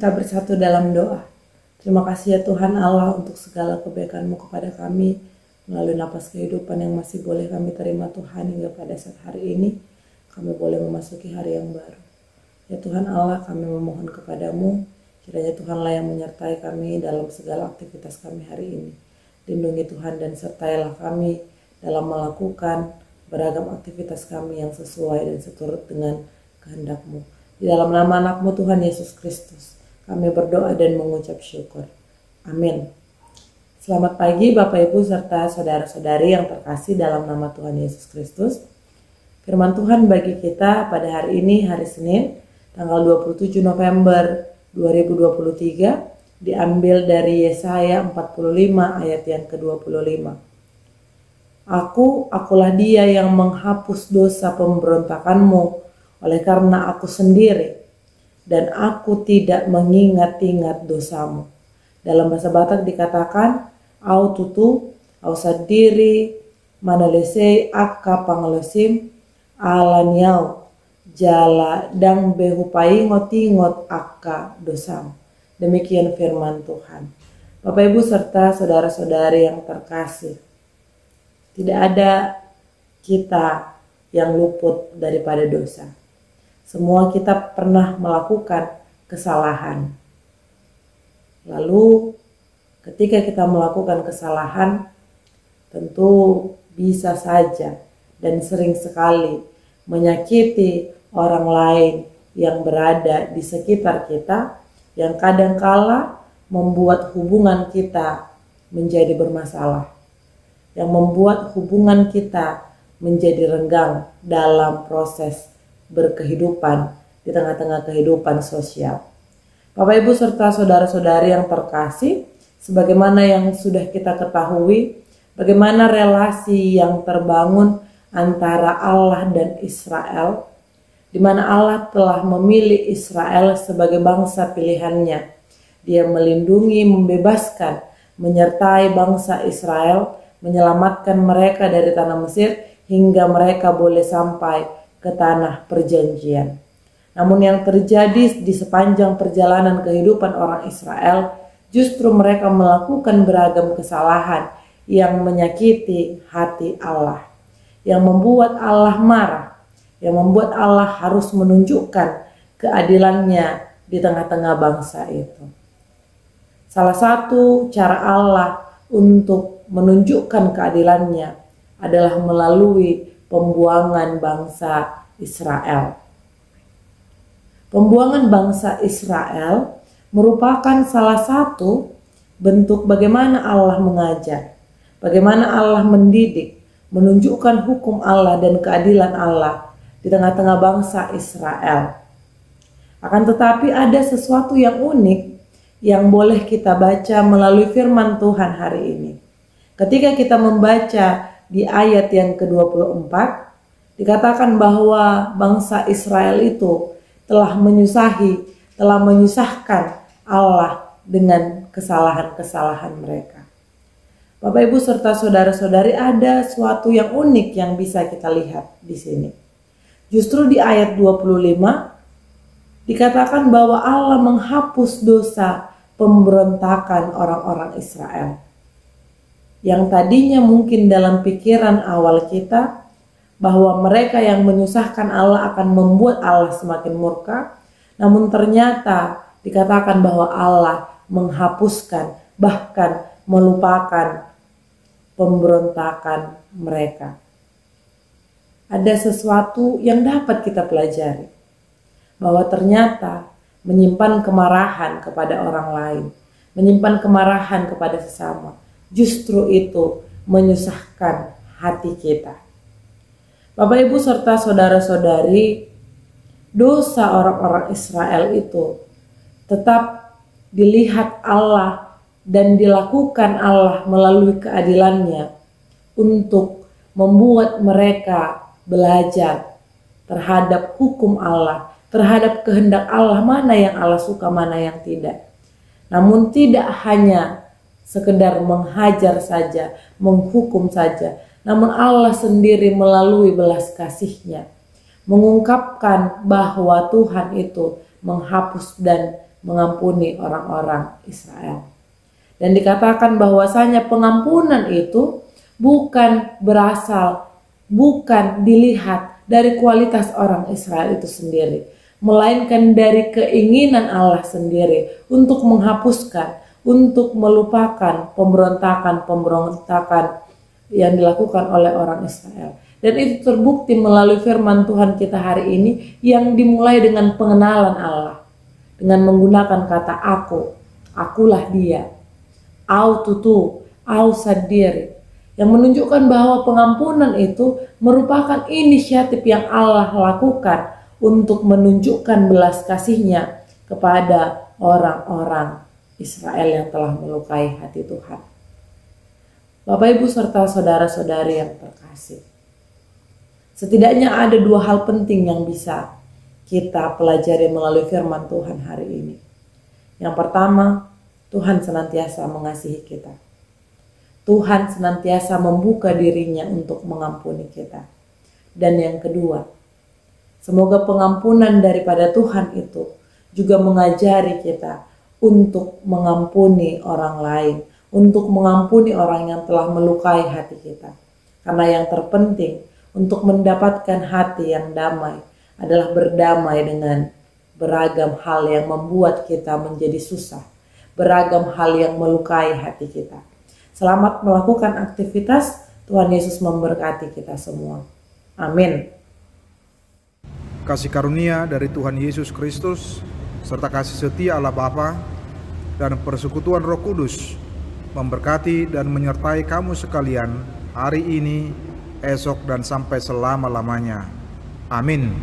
Kita bersatu dalam doa. Terima kasih ya Tuhan Allah untuk segala kebaikan-Mu kepada kami melalui napas kehidupan yang masih boleh kami terima Tuhan hingga pada saat hari ini kami boleh memasuki hari yang baru. Ya Tuhan Allah, kami memohon kepadamu, kiranya Tuhanlah yang menyertai kami dalam segala aktivitas kami hari ini. Lindungi Tuhan dan sertailah kami dalam melakukan beragam aktivitas kami yang sesuai dan seturut dengan kehendak-Mu. Di dalam nama anak-Mu Tuhan Yesus Kristus, kami berdoa dan mengucap syukur. Amin. Selamat pagi Bapak Ibu serta saudara-saudari yang terkasih dalam nama Tuhan Yesus Kristus. Firman Tuhan bagi kita pada hari ini, hari Senin, tanggal 27 November 2023, diambil dari Yesaya 45 ayat yang ke-25. Akulah dia yang menghapus dosa pemberontakanmu oleh karena aku sendiri, dan aku tidak mengingat-ingat dosamu. Dalam bahasa Batak dikatakan, au tutu, au sadiri, manalesei akka pangalosim, alanyau, jala dang behupai ngot-ngot akka dosamu. Demikian firman Tuhan. Bapak Ibu serta saudara-saudari yang terkasih, tidak ada kita yang luput daripada dosa. Semua kita pernah melakukan kesalahan. Lalu ketika kita melakukan kesalahan, tentu bisa saja dan sering sekali menyakiti orang lain yang berada di sekitar kita, yang kadangkala membuat hubungan kita menjadi bermasalah, yang membuat hubungan kita menjadi renggang dalam proses berkehidupan di tengah-tengah kehidupan sosial. Bapak Ibu serta saudara-saudari yang terkasih, sebagaimana yang sudah kita ketahui, bagaimana relasi yang terbangun antara Allah dan Israel, di mana Allah telah memilih Israel sebagai bangsa pilihannya. Dia melindungi, membebaskan, menyertai bangsa Israel, menyelamatkan mereka dari tanah Mesir hingga mereka boleh sampai ke tanah perjanjian. Namun yang terjadi di sepanjang perjalanan kehidupan orang Israel, justru mereka melakukan beragam kesalahan yang menyakiti hati Allah, yang membuat Allah marah, yang membuat Allah harus menunjukkan keadilannya di tengah-tengah bangsa itu. Salah satu cara Allah untuk menunjukkan keadilannya adalah melalui pembuangan bangsa Israel. Pembuangan bangsa Israel merupakan salah satu bentuk bagaimana Allah mengajar, bagaimana Allah mendidik, menunjukkan hukum Allah dan keadilan Allah di tengah-tengah bangsa Israel. Akan tetapi ada sesuatu yang unik yang boleh kita baca melalui firman Tuhan hari ini. Ketika kita membaca di ayat yang ke-24, dikatakan bahwa bangsa Israel itu telah menyusahkan Allah dengan kesalahan-kesalahan mereka. Bapak Ibu serta saudara-saudari, ada sesuatu yang unik yang bisa kita lihat di sini. Justru di ayat 25 dikatakan bahwa Allah menghapus dosa pemberontakan orang-orang Israel. Yang tadinya mungkin dalam pikiran awal kita bahwa mereka yang menyusahkan Allah akan membuat Allah semakin murka, namun ternyata dikatakan bahwa Allah menghapuskan, bahkan melupakan pemberontakan mereka. Ada sesuatu yang dapat kita pelajari, bahwa ternyata menyimpan kemarahan kepada orang lain, menyimpan kemarahan kepada sesama, justru itu menyusahkan hati kita. Bapak Ibu serta saudara-saudari, dosa orang-orang Israel itu tetap dilihat Allah dan dilakukan Allah melalui keadilannya untuk membuat mereka belajar terhadap hukum Allah, terhadap kehendak Allah, mana yang Allah suka, mana yang tidak. Namun tidak hanya sekedar menghajar saja, menghukum saja, namun Allah sendiri melalui belas kasih-Nya mengungkapkan bahwa Tuhan itu menghapus dan mengampuni orang-orang Israel. Dan dikatakan bahwasanya pengampunan itu bukan dilihat dari kualitas orang Israel itu sendiri, melainkan dari keinginan Allah sendiri untuk menghapuskan, untuk melupakan pemberontakan yang dilakukan oleh orang Israel. Dan itu terbukti melalui firman Tuhan kita hari ini yang dimulai dengan pengenalan Allah, dengan menggunakan kata aku, akulah dia, au tutu, au sadiri, yang menunjukkan bahwa pengampunan itu merupakan inisiatif yang Allah lakukan untuk menunjukkan belas kasih-Nya kepada orang-orang Israel yang telah melukai hati Tuhan. Bapak, Ibu, serta saudara-saudari yang terkasih, setidaknya ada dua hal penting yang bisa kita pelajari melalui firman Tuhan hari ini. Yang pertama, Tuhan senantiasa mengasihi kita. Tuhan senantiasa membuka dirinya untuk mengampuni kita. Dan yang kedua, semoga pengampunan daripada Tuhan itu juga mengajari kita untuk mengampuni orang lain, untuk mengampuni orang yang telah melukai hati kita. Karena yang terpenting untuk mendapatkan hati yang damai adalah berdamai dengan beragam hal yang membuat kita menjadi susah, beragam hal yang melukai hati kita. Selamat melakukan aktivitas. Tuhan Yesus memberkati kita semua. Amin. Kasih karunia dari Tuhan Yesus Kristus serta kasih setia Allah Bapa dan persekutuan Roh Kudus memberkati dan menyertai kamu sekalian hari ini, esok, dan sampai selama-lamanya. Amin.